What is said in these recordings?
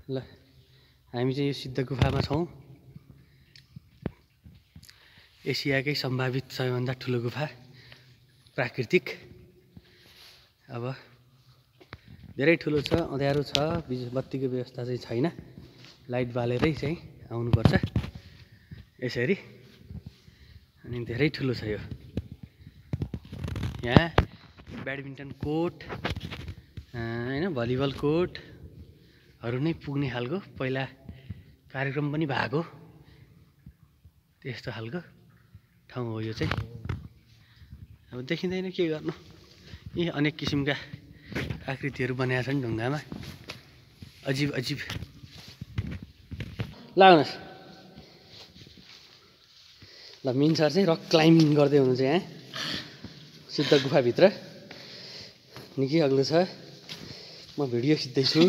ल हामी चाहिँ यो सिद्ध गुफामा छौँ। एसियाकै सम्भावित सबैभन्दा ठुलो गुफा प्राकृतिक। अब धेरै ठुलो छ, अँध्यारो छ, बत्तीको व्यवस्था चाहिँ छैन, लाइट बालेरै चाहिँ आउनुपर्छ यसरी। अनि धेरै ठुलो छ यो। यहाँ ब्याडमिन्टन कोर्ट होइन, भलिबल कोर्टहरू नै पुग्ने खालको पहिला कार्यक्रम पनि भएको त्यस्तो खालको ठाउँ हो यो चाहिँ। अब देखिँदैन के गर्नु, यी अनेक किसिमका आकृतिहरू बनाएका छन् ढुङ्गामा, अजिब अजिब। ल आउनुहोस्। ल मिन सर चाहिँ रक क्लाइम्बिङ गर्दै हुनुहुन्छ यहाँ सिद्ध गुफाभित्र। निकै अग्लो छ, म भिडियो खिच्दैछु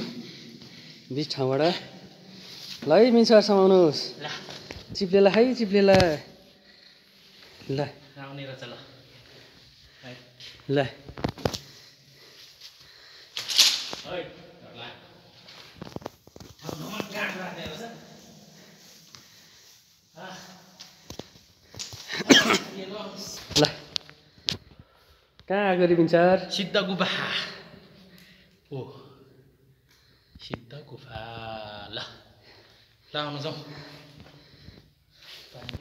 बिच ठाउँबाट। ल है मिन सर समाउनुहोस्। चिप्लेला है, चिप्लेला। ल आउने रहेछ ल। ल ल कहाँ आएको रे मिन सर? सिद्ध गुफा हो, सिद्ध गुफा। ल ल आउनु जाउँ।